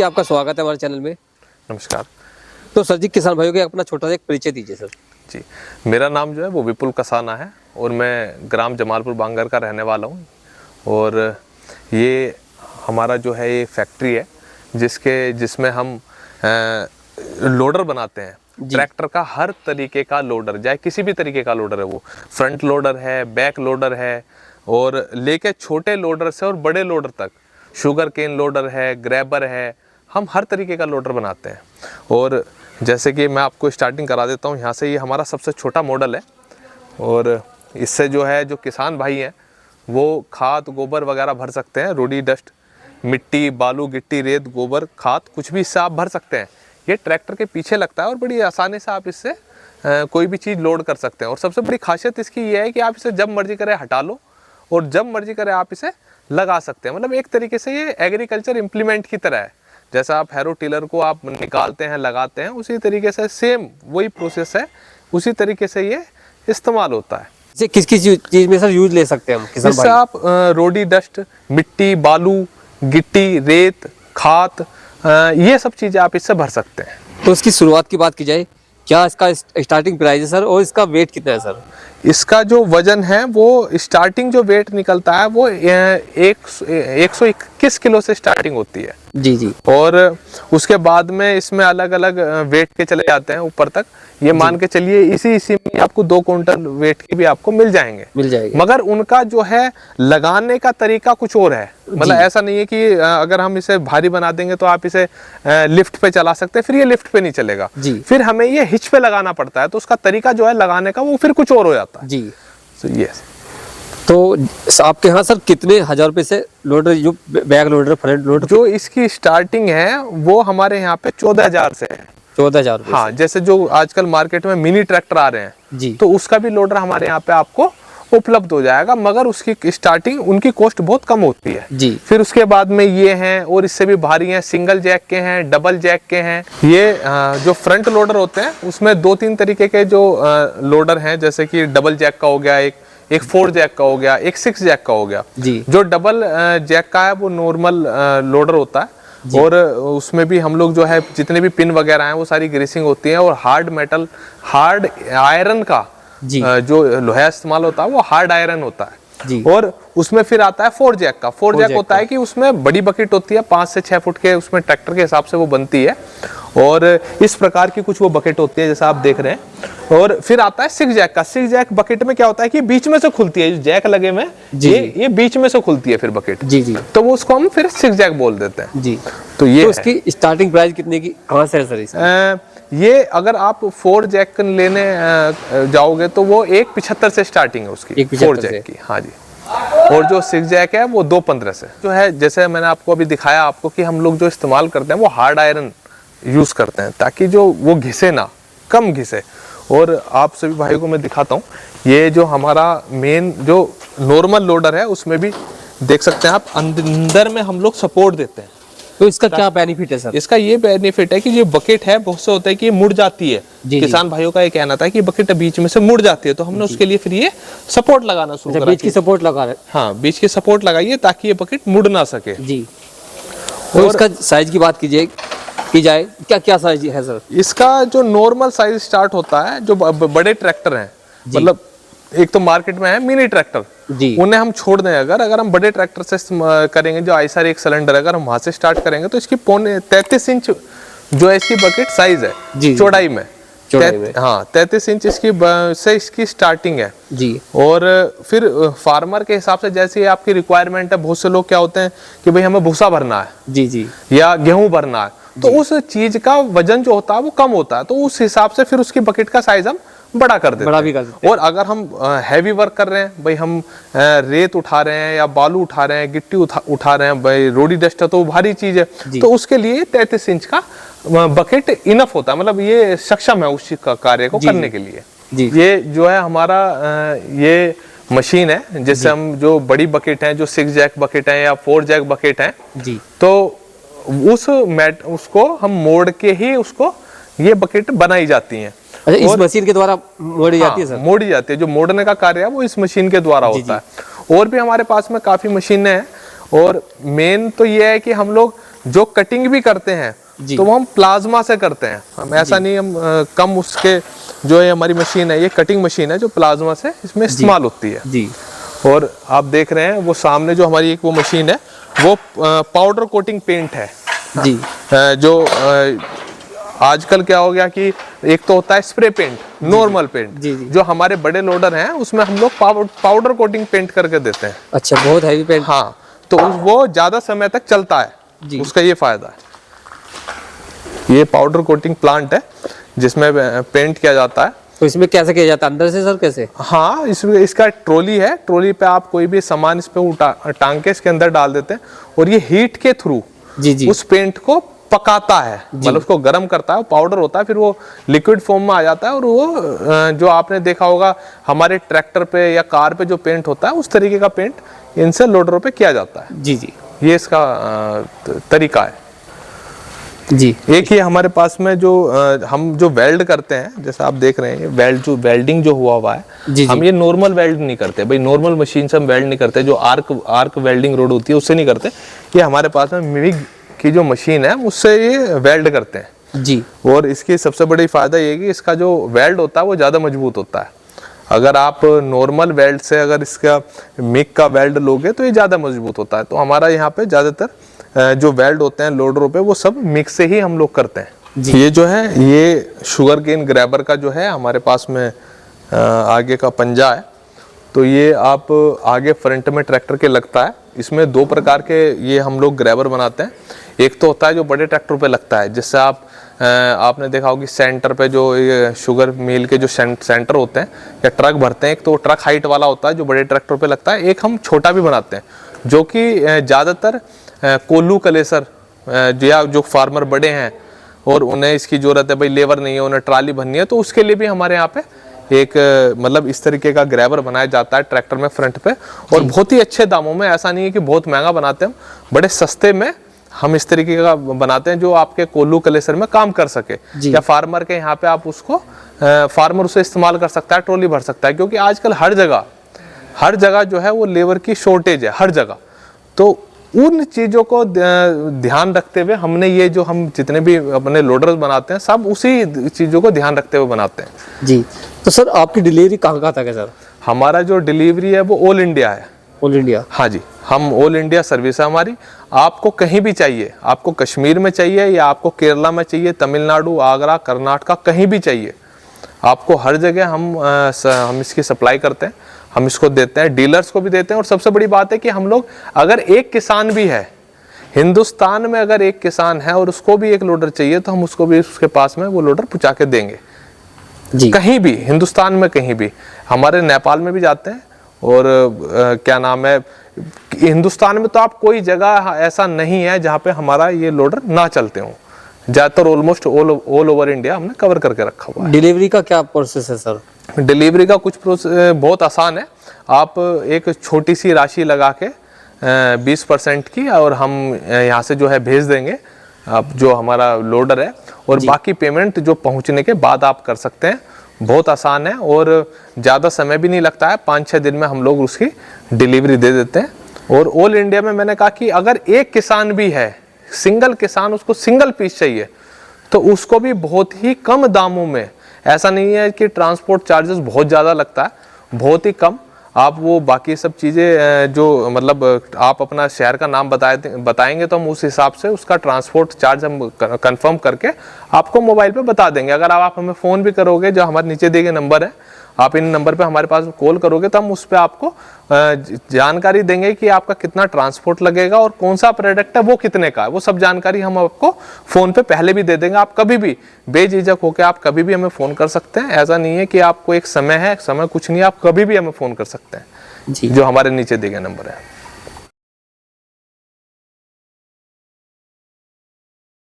जी आपका स्वागत है हमारे चैनल में। नमस्कार। तो सर जी किसान भाइयों के अपना छोटा सा एक परिचय दीजिए सर। जी, मेरा नाम जो है वो विपुल कसाना है और मैं ग्राम जमालपुर बांगर का रहने वाला हूँ। और ये हमारा जो है ये फैक्ट्री है जिसमें हम लोडर बनाते हैं। ट्रैक्टर का हर तरीके का लोडर, चाहे किसी भी तरीके का लोडर है, वो फ्रंट लोडर है, बैक लोडर है, और लेके छोटे लोडर से और बड़े लोडर तक, शुगर केन लोडर है, ग्रैबर है, हम हर तरीके का लोडर बनाते हैं। और जैसे कि मैं आपको स्टार्टिंग करा देता हूँ यहाँ से, ये हमारा सबसे छोटा मॉडल है। और इससे जो है जो किसान भाई हैं वो खाद गोबर वगैरह भर सकते हैं। रोडी डस्ट, मिट्टी, बालू, गिट्टी, रेत, गोबर, खाद, कुछ भी इससे आप भर सकते हैं। ये ट्रैक्टर के पीछे लगता है और बड़ी आसानी से आप इससे कोई भी चीज़ लोड कर सकते हैं। और सबसे बड़ी खासियत इसकी ये है कि आप इसे जब मर्जी करें हटा लो और जब मर्जी करें आप इसे लगा सकते हैं। मतलब एक तरीके से ये एग्रीकल्चर इम्प्लीमेंट की तरह है। जैसा आप हैरो टिलर को आप निकालते हैं, लगाते हैं, उसी तरीके से सेम वही प्रोसेस है, उसी तरीके से ये इस्तेमाल होता है। इसे किस किस चीज़ में सर यूज ले सकते हैं हम किसान भाई? इससे आप रोडी डस्ट, मिट्टी, बालू, गिट्टी, रेत, खाद, ये सब चीज़ें आप इससे भर सकते हैं। तो इसकी शुरुआत की बात की जाए, क्या इसका स्टार्टिंग प्राइस है सर और इसका वेट कितना है सर? इसका जो वजन है वो स्टार्टिंग जो वेट निकलता है वो 121 किलो से स्टार्टिंग होती है। जी जी। और उसके बाद में इसमें अलग अलग वेट के चले जाते हैं ऊपर तक। ये मान के चलिए इसी में आपको 2 क्विंटल वेट की भी आपको मिल जाएंगे। मगर उनका जो है लगाने का तरीका कुछ और है। मतलब ऐसा नहीं है कि अगर हम इसे भारी बना देंगे तो आप इसे लिफ्ट पे चला सकते हैं, फिर ये लिफ्ट पे नहीं चलेगा। फिर हमें ये हिच पे लगाना पड़ता है, तो उसका तरीका जो है लगाने का वो फिर कुछ और हो जाता है। जी। यस। तो आपके यहाँ सर कितने हजार रुपए से लोडर, जो बैक लोडर, फ्रंट लोडर, जो इसकी स्टार्टिंग है वो हमारे यहाँ पे 14,000 से है। 14,000? हाँ, जैसे जो आजकल मार्केट में मिनी ट्रैक्टर आ रहे हैं जी, तो उसका भी लोडर हमारे यहाँ पे आपको उपलब्ध हो जाएगा, मगर उसकी स्टार्टिंग, उनकी कॉस्ट बहुत कम होती है। जी। फिर उसके बाद में ये हैं और इससे भी भारी हैं, सिंगल जैक के हैं, डबल जैक के हैं। ये जो फ्रंट लोडर होते हैं उसमें 2-3 तरीके के जो लोडर हैं, जैसे कि डबल जैक का हो गया, एक 4 जैक का हो गया, एक 6 जैक का हो गया। जी। जो डबल जैक का है वो नॉर्मल लोडर होता है और उसमें भी हम लोग जो है जितने भी पिन वगैरह हैं वो सारी ग्रीसिंग होती है। और हार्ड आयरन का जो लोहा इस्तेमाल होता है वो हार्ड आयरन होता है। और उसमें फिर आता है 4 जैक का। 4 जैक होता है कि उसमें बड़ी बकेट होती है, 5 से 6 फुट के, उसमें ट्रैक्टर के हिसाब से वो बनती है। और इस प्रकार की कुछ वो बकेट होती है जैसा आप देख रहे हैं। और फिर आता है 6 जैक का। 6 जैक बकेट में क्या होता है कि बीच में से खुलती है, जो जैक लगे हुए ये बीच में से खुलती है फिर बकेट। जी जी। तो वो उसको हम फिर 6 जैक बोल देते हैं। जी। तो ये तो इसकी स्टार्टिंग प्राइस कितने की कहाँ से है सर? ये अगर आप 4 जैक लेने जाओगे तो वो 175 से स्टार्टिंग है उसकी, 4 जैक की। हाँ जी। और जो 6 जैक है वो 215 से जो है। जैसे मैंने आपको अभी दिखाया आपको कि हम लोग जो इस्तेमाल करते हैं वो हार्ड आयरन यूज करते हैं ताकि जो वो घिसे ना, कम घिसे। और आप सभी भाइयों को मैं दिखाता हूँ, ये जो हमारा मेन जो नॉर्मल लोडर है उसमें भी देख सकते हैं आप, अंदर में हम लोग सपोर्ट देते हैं। तो इसका क्या बेनिफिट है सर? इसका ये बेनिफिट है कि ये बकेट है, बहुत से होता है कि ये मुड़ जाती है। किसान भाइयों का ये कहना था कि बकेट बीच में से मुड़ जाती है, तो हमने उसके लिए फिर ये सपोर्ट लगाना शुरू करा। बीच की सपोर्ट लगा रहे? हाँ, बीच की सपोर्ट लगाइए ताकि ये बकेट मुड़ ना सके। जी। और इसका साइज की बात की जाए, क्या क्या साइज है सर? इसका जो नॉर्मल साइज स्टार्ट होता है, जो बड़े ट्रैक्टर हैं, मतलब एक तो मार्केट में है मिनी ट्रैक्टर, उन्हें हम छोड़ दें, अगर हम बड़े ट्रैक्टर से करेंगे, जो आईसर एक सिलेंडर, अगर हम वहां से स्टार्ट करेंगे तो इसकी 33 इंच जो है इसकी बकेट साइज है चौड़ाई में। हाँ, 33 इंच इसकी स्टार्टिंग है जी। और फिर फार्मर के हिसाब से जैसी आपकी रिक्वायरमेंट है, बहुत से लोग क्या होते हैं कि भाई हमें भूसा भरना है जी जी, या गेहूं भरना है, तो उस चीज का वजन जो होता है वो कम होता है, तो उस हिसाब से फिर उसकी बकेट का साइज हम बड़ा कर देते हैं। और अगर हम हैवी वर्क कर रहे हैं, भाई हम रेत उठा रहे हैं या बालू उठा रहे हैं, गिट्टी उठा रहे हैं, भाई रोडी डस्ट है तो भारी चीज है, तो उसके लिए 33 इंच का बकेट इनफ होता है। मतलब ये सक्षम है उस कार्य को करने के लिए। ये जो है हमारा ये मशीन है जिससे हम जो बड़ी बकेट है, जो 6 जैक बकेट है या 4 जैक बकेट है, तो उसको हम मोड़ के ही उसको ये बकेट बनाई जाती हैं। अच्छा, इस मशीन के द्वारा मोड़ी जाती है सर? मोड़ी जाती है। जो मोड़ने का कार्य है वो इस मशीन के द्वारा होता है। और भी हमारे पास में काफी मशीनें हैं। और मेन तो ये है कि हम लोग जो कटिंग भी करते हैं जी। तो वो हम प्लाज्मा से करते हैं। हम ऐसा नहीं, हम कम उसके जो है हमारी मशीन है, ये कटिंग मशीन है जो प्लाज्मा से इसमें इस्तेमाल होती है। जी। और आप देख रहे हैं वो सामने जो हमारी एक वो मशीन है वो पाउडर कोटिंग पेंट है जी। जो आजकल क्या हो गया कि एक तो होता है स्प्रे पेंट, नॉर्मल पेंट, जी, जी। जो हमारे बड़े लोडर हैं उसमें हम लोग पाउडर कोटिंग पेंट करके देते हैं। अच्छा, बहुत हैवी पेंट। हाँ, तो वो ज्यादा समय तक चलता है जी। उसका ये फायदा है। ये पाउडर कोटिंग प्लांट है जिसमें पेंट किया जाता है। तो इसमें कैसे किया जाता है, अंदर से सर कैसे? हाँ, इसका ट्रॉली है, ट्रॉली पे आप कोई भी सामान इस पे टांग के इसके अंदर डाल देते हैं और ये हीट के थ्रू जी जी उस पेंट को पकाता है, मतलब उसको गर्म करता है, पाउडर होता है, फिर वो लिक्विड फॉर्म में आ जाता है और वो जो आपने देखा होगा हमारे ट्रैक्टर पे या कार पे जो पेंट होता है उस तरीके का पेंट इनसे लोडरों पे किया जाता है। जी जी ये इसका तरीका है जी। एक ये हमारे पास में जो हम जो वेल्ड करते हैं, जैसे आप देख रहे हैं वेल्डिंग जो हुआ है, जी, हम ये नॉर्मल वेल्ड नहीं करते भाई, नॉर्मल मशीन से हम वेल्ड नहीं करते, जो आर्क वेल्डिंग रोड होती है उससे नहीं करते। ये हमारे पास में मिग की जो मशीन है उससे ये वेल्ड करते हैं जी। और इसकी सबसे बड़ी फायदा ये है कि इसका जो वेल्ड होता है वो ज़्यादा मजबूत होता है। अगर आप नॉर्मल वेल्ड से अगर इसका मिग का वेल्ड लोगे तो ये ज़्यादा मजबूत होता है। तो हमारा यहाँ पे ज़्यादातर जो वेल्ड होते हैं लोडरों पे वो सब मिग से ही हम लोग करते हैं। ये जो है ये शुगर केन ग्रैबर का जो है हमारे पास में आगे का पंजा है, तो ये आप आगे फ्रंट में ट्रैक्टर के लगता है। इसमें दो प्रकार के ये हम लोग ग्रैबर बनाते हैं। एक तो होता है जो बड़े ट्रैक्टर पे लगता है, जिससे आपने देखा होगा सेंटर पे जो ये शुगर मिल के जो सेंटर होते हैं या ट्रक भरते हैं, एक तो ट्रक हाइट वाला होता है जो बड़े ट्रैक्टर पे लगता है, एक हम छोटा भी बनाते हैं जो कि ज़्यादातर कोल्लू कलेसर या जो फार्मर बड़े हैं और उन्हें इसकी ज़रूरत है भाई, लेबर नहीं है, उन्हें ट्राली भरनी है, तो उसके लिए भी हमारे यहाँ पे एक मतलब इस तरीके का ग्रैबर बनाया जाता है ट्रैक्टर में फ्रंट पे, और बहुत ही अच्छे दामों में। ऐसा नहीं है कि बहुत महंगा बनाते हैं, बड़े सस्ते में हम इस तरीके का बनाते हैं जो आपके कोल्लू कलेसर में काम कर सके, या फार्मर के यहाँ पे आप उसको फार्मर उसे इस्तेमाल कर सकता है, ट्रॉली भर सकता है, क्योंकि आजकल हर जगह जो है वो लेबर की शॉर्टेज है हर जगह। तो उन चीज़ों को ध्यान रखते हुए हमने ये जो हम जितने भी अपने लोडर्स बनाते हैं सब उसी चीज़ों को ध्यान रखते हुए बनाते हैं। जी। तो सर आपकी डिलीवरी कहाँ तक है सर? हमारा जो डिलीवरी है वो ऑल इंडिया है। All India? हाँ जी, हम ऑल इंडिया सर्विस है हमारी। आपको कहीं भी चाहिए, आपको कश्मीर में चाहिए या आपको केरला में चाहिए, तमिलनाडु, आगरा, कर्नाटका, कहीं भी चाहिए, आपको हर जगह हम इसकी सप्लाई करते हैं, हम इसको देते हैं, डीलर्स को भी देते हैं। और सबसे बड़ी बात है कि हम लोग अगर एक किसान भी है हिंदुस्तान में, अगर एक किसान है और उसको भी एक लोडर चाहिए तो हम उसको भी उसके पास में वो लोडर पहुंचा के देंगे जी। कहीं भी हिंदुस्तान में, कहीं भी। हमारे नेपाल में भी जाते हैं और क्या नाम है, हिंदुस्तान में तो आप कोई जगह ऐसा नहीं है जहाँ पे हमारा ये लोडर ना चलते हों। ज़्यादातर ऑलमोस्ट ऑल ओवर इंडिया हमने कवर करके रखा हुआ है। डिलीवरी का क्या प्रोसेस है सर? डिलीवरी का कुछ प्रोसेस बहुत आसान है। आप एक छोटी सी राशि लगा के 20% की, और हम यहाँ से जो है भेज देंगे आप जो हमारा लोडर है, और बाकी पेमेंट जो पहुँचने के बाद आप कर सकते हैं। बहुत आसान है और ज़्यादा समय भी नहीं लगता है, 5-6 दिन में हम लोग उसकी डिलीवरी दे देते हैं। और ऑल इंडिया में मैंने कहा कि अगर एक किसान भी है, सिंगल किसान, उसको सिंगल पीस चाहिए तो उसको भी बहुत ही कम दामों में, ऐसा नहीं है कि ट्रांसपोर्ट चार्जेस बहुत ज़्यादा लगता है, बहुत ही कम। आप वो बाकी सब चीज़ें जो मतलब आप अपना शहर का नाम बताएंगे तो हम उस हिसाब से उसका ट्रांसपोर्ट चार्ज हम कंफर्म करके आपको मोबाइल पे बता देंगे। अगर आप हमें फ़ोन भी करोगे, जो हमारे नीचे दिए गए नंबर है, आप इन नंबर पे हमारे पास कॉल करोगे तो हम उस पर आपको जानकारी देंगे कि आपका कितना ट्रांसपोर्ट लगेगा और कौन सा प्रोडक्ट है वो कितने का है। वो सब जानकारी हम आपको फ़ोन पे पहले भी दे देंगे। आप कभी भी बेझिझक होकर आप कभी भी हमें फ़ोन कर सकते हैं। ऐसा नहीं है कि आपको एक समय है, समय कुछ नहीं है, आप कभी भी हमें फ़ोन कर सकते हैं, जो हमारे नीचे दिए गए नंबर है।